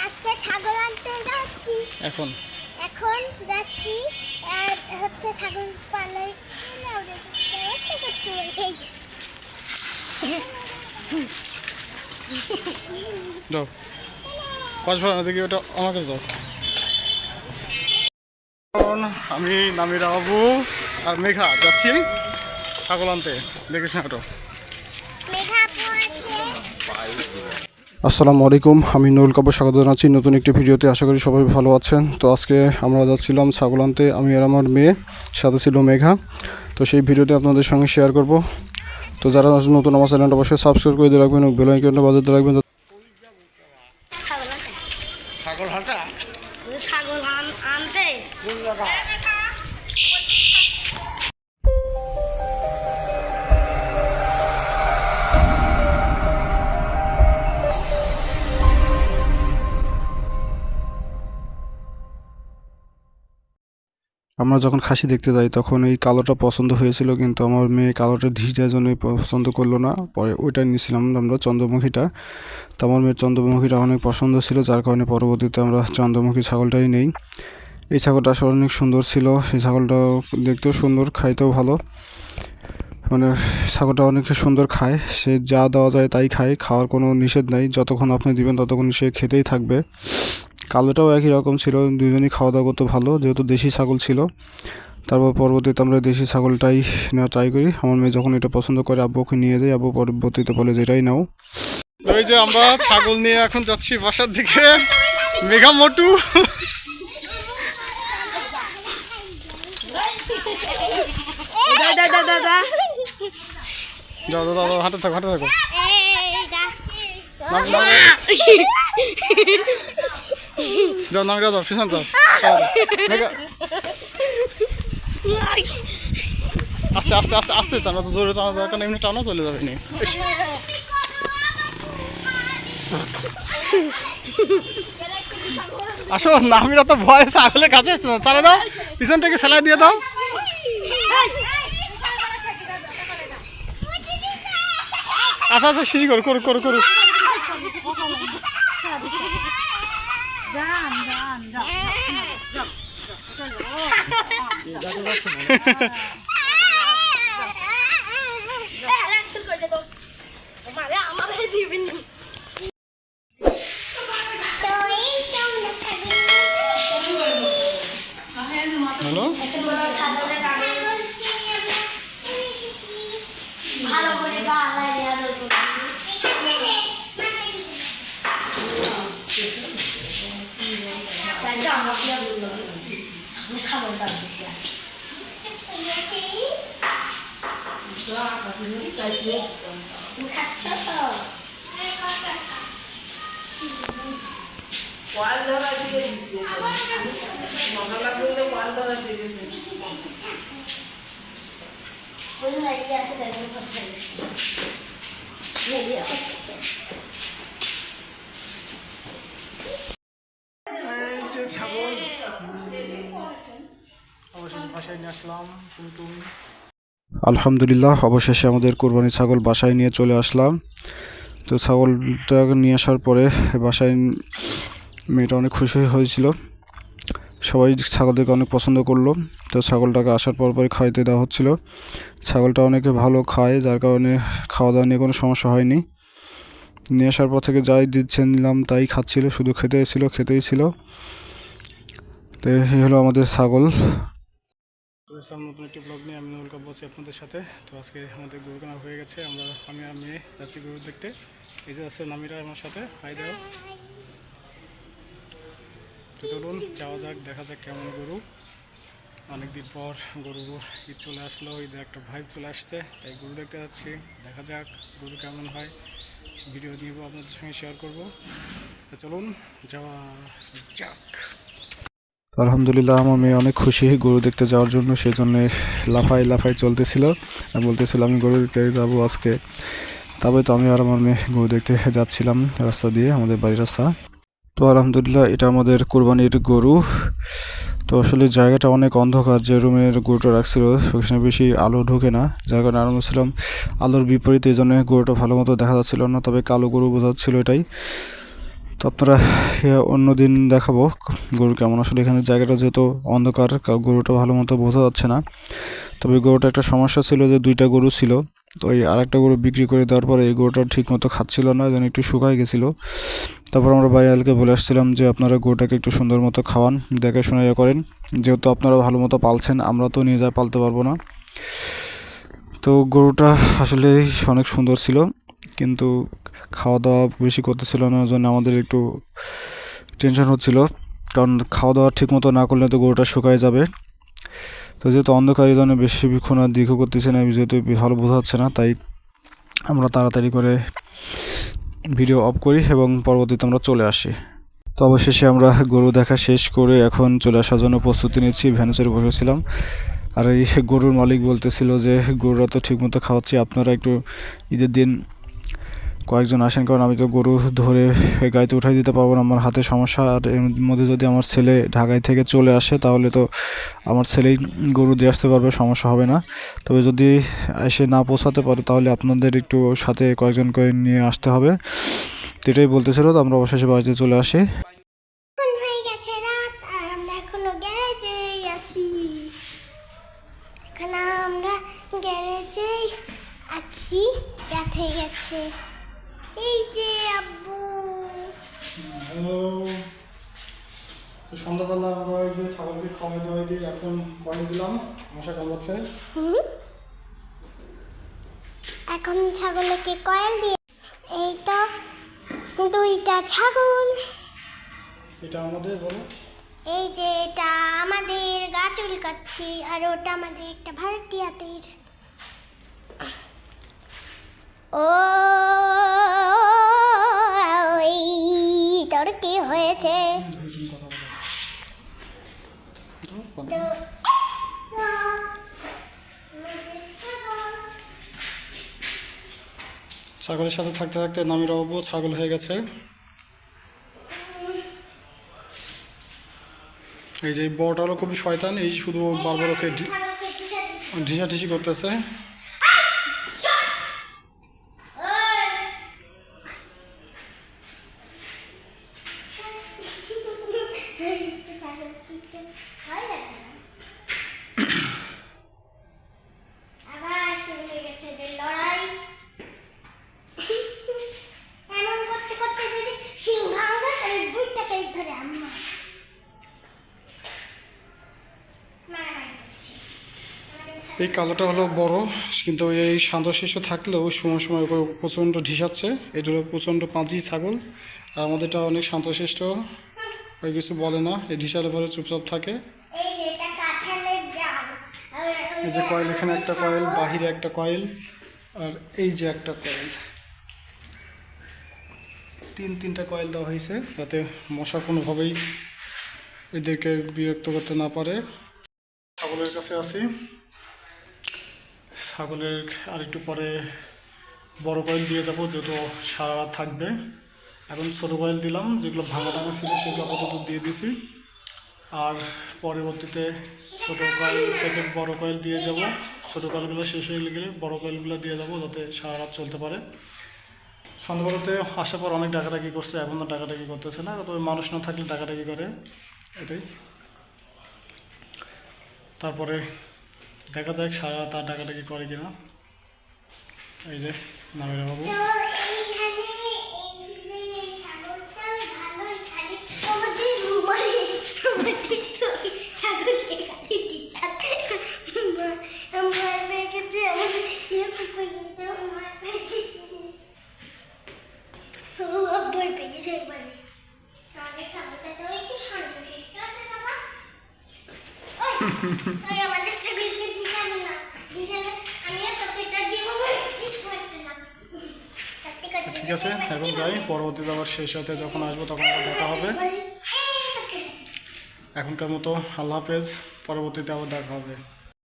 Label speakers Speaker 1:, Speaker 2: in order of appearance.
Speaker 1: আজকে ছাগল আনতে যাচ্ছি। এখন যাচ্ছি আর হচ্ছে ছাগল পালাই
Speaker 2: যাও কসবা দেখি ওটা আমার কাছে যাও। আমি নামিরা বাবু আর মেঘা যাচ্ছি ছাগল আনতে, দেখিস না ওটা। আসসালামু আলাইকুম, আমি নুরুল কাপুর, স্বাগত জানাচ্ছি নতুন একটি ভিডিওতে। আশা করি সবাই ভালো আছেন। তো আজকে আমরা যাচ্ছিলাম ছাগল আনতে, আমি আর আমার মেয়ে, সাথে ছিল মেঘা। তো সেই ভিডিওটি আপনাদের সঙ্গে শেয়ার করব। তো যারা নতুন আমার চ্যানেলটা অবশ্যই সাবস্ক্রাইব করে দিয়ে রাখবেন, বেল আইকনটা বাজাতে রাখবেন।
Speaker 1: ছাগল আনতে
Speaker 2: আমরা যখন খাসি দেখতে যাই তখন এই কালোটা পছন্দ হয়েছিল, কিন্তু আমার মেয়ে কালোটা ধিস দেওয়ার জন্য পছন্দ করলো না। পরে ওইটা নিয়েছিলাম আমরা চন্দ্রমুখীটা। তো আমার মেয়ের চন্দ্রমুখীটা অনেক পছন্দ ছিল, যার কারণে পরবর্তীতে আমরা চন্দ্রমুখী ছাগলটাই নেই। এই ছাগলটা আসলে অনেক সুন্দর ছিল। এই ছাগলটা দেখতেও সুন্দর, খাইতেও ভালো। মানে ছাগলটা অনেক সুন্দর খায়, সে যা দেওয়া যায় তাই খায়, খাওয়ার কোনো নিষেধ নাই। যতক্ষণ আপনি দিবেন ততক্ষণ সে খেতেই থাকবে। কালোটাও একই রকম ছিল, দুজনই খাওয়া দাওয়া করতে ভালো, যেহেতু দেশি ছাগল ছিল। তারপর পরবর্তীতে আমরা দেশি ছাগলটাই নেওয়া ট্রাই করি। আমার মেয়ে যখন এটা পছন্দ করে আব্বুকে নিয়ে যাই, আব্বু পরবর্তীতে বলে যে এটাই নাও। ওই যে আমরা ছাগল নিয়ে এখন যাচ্ছি বাসার দিকে। মেঘা মোটু যাও দাদা, হাঁটে থাকো হাঁটে থাকো। যাও নামরা যাও, পিছন যাও। আস্তে আস্তে আস্তে আস্তে টানো, তো জোরে টানা দরকার, এমনি টানো চলে যাবে নি। আসো, নামিরা তো ভয় ছাগলে কাছে আসছে না, চালা দাও, পিছন থেকে সেলাই দিয়ে দাও। আচ্ছা আচ্ছা, শিশি করু করু করু করু। হ্যালো,
Speaker 1: ভালো করে
Speaker 2: ছাগল অবশেষে বাসায় নিয়ে আসলাম। আলহামদুলিল্লাহ, অবশেষে আমাদের কোরবানি ছাগল বাসায় নিয়ে চলে আসলাম। তো ছাগলটা নিয়ে আসার পরে বাসায় মেয়েটা অনেক খুশি হয়েছিল, সবাই ছাগলটাকে অনেক পছন্দ করলো। তো ছাগলটাকে আসার পরে খাইতে দেওয়া হচ্ছিল। ছাগলটা অনেকে ভালো খায়, যার কারণে খাওয়া দাওয়া নিয়ে কোনো সমস্যা হয়নি। নিয়ে আসার পর থেকে যাই দিচ্ছে নিলাম তাই খাচ্ছিল, শুধু খেতেই ছিল। তো এই হলো আমাদের ছাগল। নতুন একটি ব্লগ নিয়ে আমি নুরুল কাপুর বলছি আপনাদের সাথে। তো আজকে আমাদের গরু কেনা হয়ে গেছে, আমি আর মেয়ে যাচ্ছি গরু দেখতে। এই যে আছে নামিরা আমার সাথে, হাই দাও। তো চলুন যাওয়া যাক, দেখা যাক কেমন গরু। অনেকদিন পর গরু ঈদ চলে আসলো, ঈদের একটা ভাইব চলে আসছে, তাই গরু দেখতে যাচ্ছি। দেখা যাক গরু কেমন হয়, ভিডিও নিব, আপনাদের সঙ্গে শেয়ার করব। তো চলুন যাওয়া যাক। আলহামদুলিল্লাহ, আমার মেয়ে অনেক খুশি গরু দেখতে যাওয়ার জন্য, সেজন্য লাফাই চলতেছিল, বলতেছিল আমি গরু দেখতে যাবো আজকে। তবে তো আমি আর আমার মেয়ে গরু দেখতে যাচ্ছিলাম রাস্তা দিয়ে, আমাদের বাড়ির রাস্তা। তো আলহামদুলিল্লাহ, এটা আমাদের কোরবানির গরু। তো আসলে জায়গাটা অনেক অন্ধকার, যে রুমের গরুটা রাখছিল সেখানে বেশি আলো ঢোকে না, যার কারণে আরও ছিলাম আলোর বিপরীতে, এই জন্য গরুটা ভালো মতো দেখা যাচ্ছিল না, তবে কালো গরু বোঝা যাচ্ছিল এটাই। তো আপনারা অন্য দিন দেখাবো গরু কেমন। আসলে এখানে জায়গাটা যেহেতু অন্ধকার, গরুটা ভালো মতো বোঝা যাচ্ছে না। তবে গরুটা একটা সমস্যা ছিল যে দুইটা গরু ছিল, তো এই আরেকটা গরু বিক্রি করে দেওয়ার পরে এই গরুটা ঠিক মতো খাচ্ছিল না, যেন একটু শুকায় গেছিলো। তারপর আমরা বাইরেলকে বলে আসছিলাম যে আপনারা গরুটাকে একটু সুন্দর মতো খাওয়ান, দেখাশোনা করেন, যেহেতু আপনারা ভালো মতো পালছেন, আমরা তো নিয়ে যা পালতে পারবো না। তো গরুটা আসলে অনেক সুন্দর ছিল, কিন্তু খাওয়া দাওয়া বেশি করতেছিল না, জন্য আমাদের একটু টেনশন হচ্ছিল, কারণ খাওয়া দাওয়া ঠিক মতো না করলে তো গরুটা শুকায় যাবে। তো যেহেতু অন্ধকার, এই জন্য বেশিক্ষণ আর দীর্ঘ করতেছে না, যেহেতু ভালো বোঝা যাচ্ছে না, তাই আমরা তাড়াতাড়ি করে ভিডিও অফ করি এবং পরবর্তীতে আমরা চলে আসি। তো অবশেষে আমরা গরু দেখা শেষ করে এখন চলে আসার জন্য প্রস্তুতি নিচ্ছি, ভ্যানে চড়ে বসেছিলাম। আর এই গরুর মালিক বলতেছিল যে গরুরা তো ঠিকমতো খাওয়াচ্ছি, আপনারা একটু ঈদের দিন কয়েকজন আসেন, কারণ আমি তো গরু ধরে গাড়িতে উঠাই দিতে পারবো না, আমার হাতে সমস্যা। আর এর মধ্যে যদি আমার ছেলে ঢাকায় থেকে চলে আসে তাহলে তো আমার ছেলেই গরু দিয়ে আসতে পারবে, সমস্যা হবে না। তবে যদি এসে না পৌঁছাতে পারে তাহলে আপনাদের একটু সাথে কয়েকজন করে নিয়ে আসতে হবে, এটাই বলতেছিল। তো আমরা অবশেষে বাড়িতে চলে আসি।
Speaker 1: এখন হয়ে গেছে রাত আর আমরা এখনো গ্যারেজে আছি। এখন আমরা গ্যারেজে আছি, রাত হয়ে গেছে। এই যে আব্বু।
Speaker 2: তো সন্ধ্যাবেলা আমরা ওই যে ছাগলকে খাওয়া দাওয়া দিয়ে এখন কয়েন দিলাম, মশা কামড়াচ্ছে।
Speaker 1: এখন ছাগলকে কয়েল দিয়ে, এই তো দুইটা ছাগল।
Speaker 2: এটা আমাদের বলো,
Speaker 1: এই যে এটা আমাদের গা চুলকাচ্ছি, আর ওটা আমাদের একটা ভাড়াটিয়াদের। ও তোর কি হয়েছে?
Speaker 2: ছাগলের সাথে থাকতে থাকতে নামির অবু ছাগল হয়ে গেছে। এই যে বড়টা হলো খুবই শয়তান, এই শুধু বারবার ওকে ঢিসাঢিসি করতেছে।
Speaker 1: আবার শুরু হয়ে গেছে এদের লড়াই। এমন করতে করতে যদি সিং ভাঙবে তাহলে দুইটাকে ধরে আম্মা মারামারি করছে।
Speaker 2: এই কালোটা হলো বড়, কিন্তু এই শান্তশিষ্ট থাকলেও সময় সময় ওকে প্রচণ্ড ঢিসাচ্ছে। এটা হলো প্রচণ্ড পাঁজি ছাগল, আর আমাদেরটা অনেক শান্তশিষ্ট, ওই কিছু বলে না, এই ঢিসালে পরে চুপচাপ থাকে।
Speaker 1: এই যে এটা কাঁঠালের জাম।
Speaker 2: এই যে কয়েল, এখানে একটা কয়েল, বাহিরে একটা কয়েল, আর এই যে একটা কয়েল, তিনটা কয়েল দেওয়া হয়েছে যাতে মশা কোনোভাবেই এদেরকে বিরক্ত করতে না পারে। ছাগলের কাছে আছি, ছাগলের আরেকটু পরে বড় কয়েল দিয়ে যাবো, যেহেতু সারা রাত থাকবে। এখন ছোটো কয়েল দিলাম, যেগুলো ভাঙা টাঙা ছিল সেগুলো আপাতত দিয়ে দিছি, আর পরবর্তীতে ছোটো কয়েল থেকে বড় কয়েল দিয়ে যাব। ছোটো কয়েলগুলো শেষ হয়ে গেলে বড় কয়েলগুলো দিয়ে যাবো, যাতে সারা রাত চলতে পারে। সন্ধ্যাবেলাতে আসার পর অনেক ডাকাডাকি করছে, এখন তো ডাকাডাকি করতেছে না, তবে মানুষ না থাকলে ডাকাডাকি করে, এটাই। তারপরে দেখা যাক সারা রাত আর ডাকাডাকি করে কিনা। এই যে নামের বাবু,
Speaker 1: আমাদের ছাগলকে দিশাবে না, দিশাবে আমিও তোকে এটা দিব বলছিস করতে না।
Speaker 2: ঠিক আছে, এখন যাই, পরবর্তীতে আবার শেষ রাতে যখন আসবো তখন আবার দেখা হবে। এখনকার মতো আল্লাহ হাফেজ, পরবর্তীতে আবার দেখা হবে।